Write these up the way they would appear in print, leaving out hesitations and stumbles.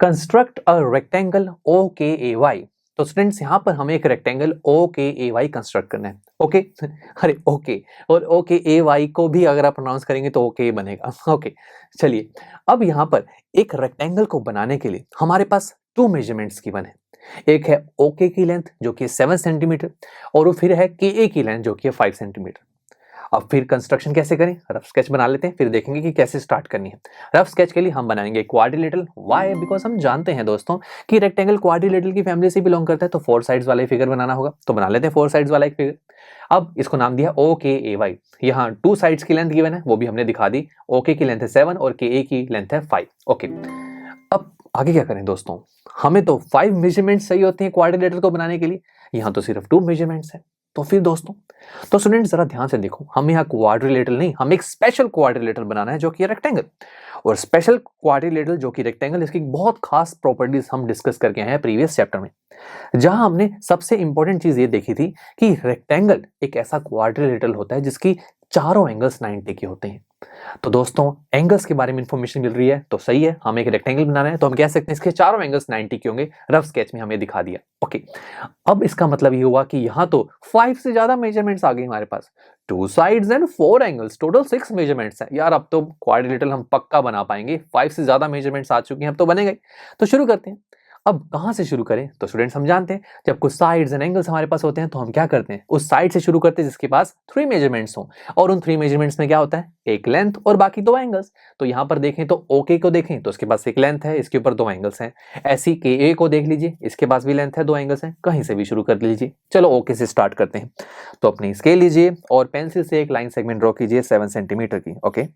Construct a rectangle ओ के ए Y. तो students यहाँ पर हमें एक रेक्टेंगल ओ के ए वाई कंस्ट्रक्ट करना है। ओके अरे ओके, और ओ के ए वाई को भी अगर आप प्रोनाउंस करेंगे तो ओके बनेगा। ओके चलिए, अब यहाँ पर एक रेक्टेंगल को बनाने के लिए हमारे पास टू मेजरमेंट्स गिवन है। एक है ओके की लेंथ जो कि 7 सेंटीमीटर और वो फिर है के ए की लेंथ जो कि 5 सेंटीमीटर। अब फिर कंस्ट्रक्शन कैसे करें, रफ स्केच बना लेते हैं, फिर देखेंगे कि कैसे स्टार्ट करनी है। रफ स्केच के लिए हम बनाएंगे क्वाड्रिलेटरल। व्हाई? बिकॉज हम जानते हैं दोस्तों कि रेक्टेंगल क्वाड्रिलेटरल की फैमिली से बिलोंग करता है, तो 4 साइड्स वाला फिगर बनाना होगा। तो बना लेते हैं 4 साइड्स वाला एक फिगर। अब इसको नाम दिया ओ के ए वाई। यहाँ 2 साइड्स की लेंथ गिवन है, वो भी हमने दिखा दी। ओके की लेंथ है 7 और के ए की लेंथ है 5। ओके, अब आगे क्या करें दोस्तों, हमें तो 5 मेजरमेंट्स चाहिए होते हैं क्वाड्रिलेटरल को बनाने के लिए, यहाँ तो सिर्फ 2 मेजरमेंट्स है। तो फिर दोस्तों, तो स्टूडेंट्स जरा ध्यान से देखो, हम यहाँ क्वाड्रिलेटरल नहीं, हम एक स्पेशल क्वाड्रिलेटरल बनाना है जो कि रेक्टेंगल। और स्पेशल क्वाड्रिलेटरल जो कि रेक्टेंगल, इसकी बहुत खास प्रॉपर्टीज हम डिस्कस करके आए हैं प्रीवियस चैप्टर में, जहां हमने सबसे इंपॉर्टेंट चीज ये देखी थी कि रेक्टेंगल एक ऐसा क्वाड्रिलेटरल होता है जिसकी चारों एंगल्स 90 के होते हैं। तो दोस्तों एंगल्स के बारे में इंफॉर्मेशन मिल रही है तो सही है, हमें एक रेक्टेंगल बनाना है तो हम कह सकते हैं इसके चारों एंगल्स 90 के होंगे। रफ स्केच में हमें दिखा दिया। ओके, अब इसका मतलब ये हुआ कि यहाँ तो 5 से ज्यादा मेजरमेंट्स आ गए हमारे पास, 2 sides and 4 angles, total 6 measurements हैं। यार अब तो क्वाड्रिलेटरल हम पक्का बना पाएंगे, 5 से ज्यादा मेजरमेंट्स आ चुके हैं, अब तो बनेगा ही। तो शुरू करते हैं। अब कहां से शुरू करें, तो स्टूडेंट्स हम जानते हैं जब कुछ साइड्स एंड एंगल्स हमारे पास होते हैं तो हम क्या करते हैं, उस साइड से शुरू करते हैं जिसके पास 3 मेजरमेंट्स हो, और उन 3 मेजरमेंट्स में क्या होता है, एक लेंथ और बाकी 2 एंगल्स। तो यहां पर देखें तो ओके को देखें तो उसके पास एक लेंथ है, इसके ऊपर 2 एंगल्स हैं। ऐसी के ए को देख लीजिए, इसके पास भी लेंथ है, 2 एंगल्स हैं। कहीं से भी शुरू कर लीजिए। चलो ओके से स्टार्ट करते हैं। तो अपनी स्केल लीजिए और पेंसिल से एक लाइन सेगमेंट ड्रॉ कीजिए 7 सेंटीमीटर की। ओके,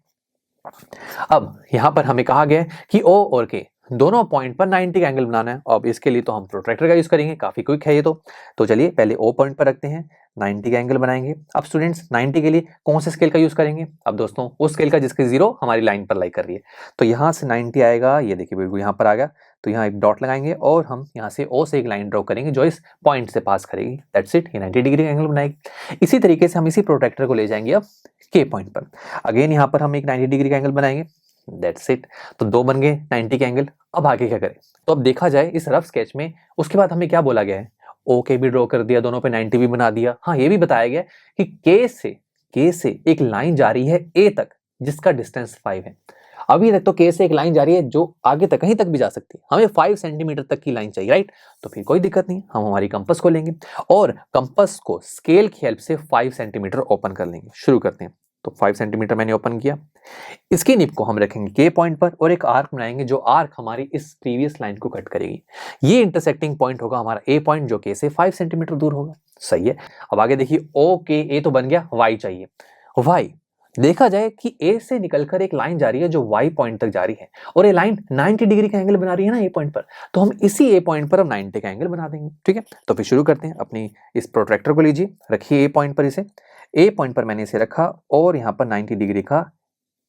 अब यहां पर हमें कहा गया कि ओ और के दोनों पॉइंट पर 90 का एंगल बनाना है। अब इसके लिए तो हम प्रोट्रैक्टर का यूज करेंगे, काफी क्विक है ये तो चलिए पहले ओ पॉइंट पर रखते हैं, 90 का एंगल बनाएंगे। अब स्टूडेंट्स 90 के लिए कौन से स्केल का यूज करेंगे, अब दोस्तों उस स्केल का जिसके 0 हमारी लाइन पर लाई कर रही है। तो यहाँ से 90 आएगा, ये देखिए बिल्कुल यहाँ पर आ गया। तो यहाँ एक डॉट लगाएंगे और हम यहाँ से ओ से एक लाइन ड्रॉ करेंगे जो इस पॉइंट से पास करेगी। दैट्स इट, ये 90 डिग्री का एंगल बनाएगी। इसी तरीके से हम इसी प्रोट्रैक्टर को ले जाएंगे अब के पॉइंट पर। अगेन यहाँ पर हम एक 90 डिग्री का एंगल बनाएंगे। दैट्स इट, तो 2 बन गए 90 के एंगल। अब आगे क्या करें, तो अब देखा जाए इस रफ स्केच में उसके बाद हमें क्या बोला गया है, ओके भी ड्रॉ कर दिया, दोनों पे 90 भी बना दिया। हाँ, ये भी बताया गया कि के से एक लाइन जा रही है ए तक जिसका डिस्टेंस 5 है। अभी तक तो के से एक लाइन जा रही है जो आगे तक कहीं तक भी जा सकती है, हमें 5 सेंटीमीटर तक की लाइन चाहिए, राइट। तो फिर कोई दिक्कत नहीं, हम हमारी कंपास को लेंगे और कंपास को स्केल की हेल्प से 5 सेंटीमीटर ओपन कर लेंगे। शुरू करते हैं। तो 5 सेंटीमीटर मैंने ओपन किया, इसकी निप को हम रखेंगे के पॉइंट पर और एक आर्क बनाएंगे जो आर्क हमारी इस प्रीवियस लाइन को कट करेगी। ये इंटरसेक्टिंग पॉइंट होगा हमारा ए पॉइंट जो के से 5 सेंटीमीटर दूर होगा। सही है। अब आगे देखिए, ओ के ए तो बन गया, वाई चाहिए। वाई देखा जाए कि ए से निकलकर एक लाइन जा रही है जो वाई पॉइंट तक जा रही है और ये लाइन 90 डिग्री का एंगल बना रही है ना ए पॉइंट पर, तो हम इसी ए पॉइंट पर अब 90 का एंगल बना देंगे। ठीक है, तो फिर शुरू करते हैं। अपनी इस प्रोट्रैक्टर को लीजिए, रखिए ए पॉइंट पर, इसे ए पॉइंट पर मैंने इसे रखा और यहाँ पर 90 डिग्री का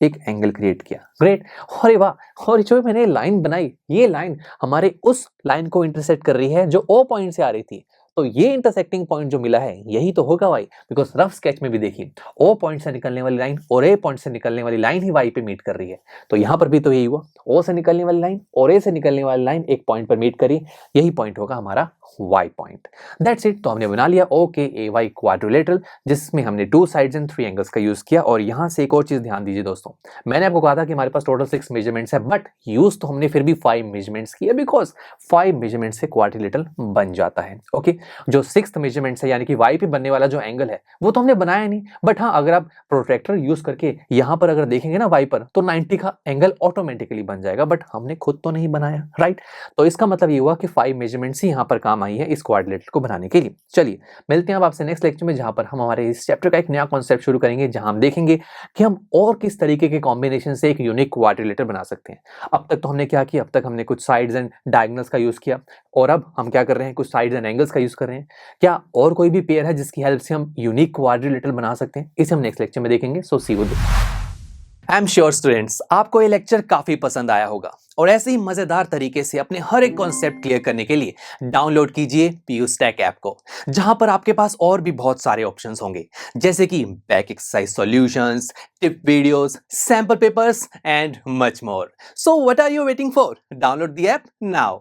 एक एंगल क्रिएट किया। ग्रेट, अरे वाह। और जो मैंने लाइन बनाई, ये लाइन हमारे उस लाइन को इंटरसेक्ट कर रही है जो ओ पॉइंट से आ रही थी। तो ये इंटरसेक्टिंग पॉइंट जो मिला है यही तो होगा वाई, बिकॉज रफ स्केच में भी देखिए ओ पॉइंट से निकलने वाली लाइन और ए पॉइंट से निकलने वाली लाइन ही वाई पे मीट कर रही है। तो यहाँ पर भी तो यही हुआ, ओ से निकलने वाली लाइन और ए से निकलने वाली लाइन एक पॉइंट पर मीट करी, यही पॉइंट होगा हमारा वाई पॉइंट। दैट्स इट, तो हमने बना लिया ओ के ए वाई क्वाड्रिलेटरल जिसमें हमने 2 साइड्स एंड 3 एंगल्स का यूज किया। और यहाँ से एक और चीज ध्यान दीजिए दोस्तों, मैंने आपको कहा था कि हमारे पास टोटल 6 मेजरमेंट्स है, बट यूज तो हमने फिर भी 5 मेजरमेंट्स किया बिकॉज 5 मेजरमेंट्स से क्वाड्रिलेटरल बन जाता है। ओके, जो 6th मेजरमेंट है यानी कि वाई पे बनने वाला जो एंगल है वो तो हमने बनाया नहीं, बट हाँ अगर आप प्रोट्रैक्टर यूज करके यहाँ पर अगर देखेंगे ना वाई पर, तो 90 का एंगल ऑटोमेटिकली बन जाएगा, बट हमने खुद तो नहीं बनाया, राइट। तो इसका मतलब ये हुआ कि 5 मेजरमेंट्स ही यहाँ पर काम आई है इस क्वाड्रिलेटरल को बनाने के लिए। चलिए मिलते हैं अब आपसे नेक्स्ट लेक्चर में, जहां पर हम हमारे इस चैप्टर का एक नया कॉन्सेप्ट शुरू करेंगे, जहां हम देखेंगे कि हम और किस तरीके के कॉम्बिनेशन से एक यूनिक क्वाड्रिलेटरल बना सकते हैं। अब तक तो हमने क्या किया, अब तक हमने कुछ साइड्स एंड डायगोनल्स का यूज किया और अब हम क्या कर रहे हैं, कुछ साइड्स एंड एंगल्स का यूज कर रहे हैं। क्या और कोई भी पेयर है जिसकी हेल्प से हम यूनिक क्वाड्रिलेटरल बना सकते हैं, इसे हम नेक्स्ट लेक्चर में देखेंगे। So see you. I am sure students आपको ये लेक्चर काफी पसंद आया होगा और ऐसे ही मजेदार तरीके से अपने हर एक कॉन्सेप्ट क्लियर करने के लिए डाउनलोड कीजिए पीयू स्टैक ऐप को, जहां पर आपके पास और भी बहुत सारे ऑप्शंस होंगे, जैसे कि back exercise solutions, tip videos, sample papers and much more. So what are you waiting for? Download the app now.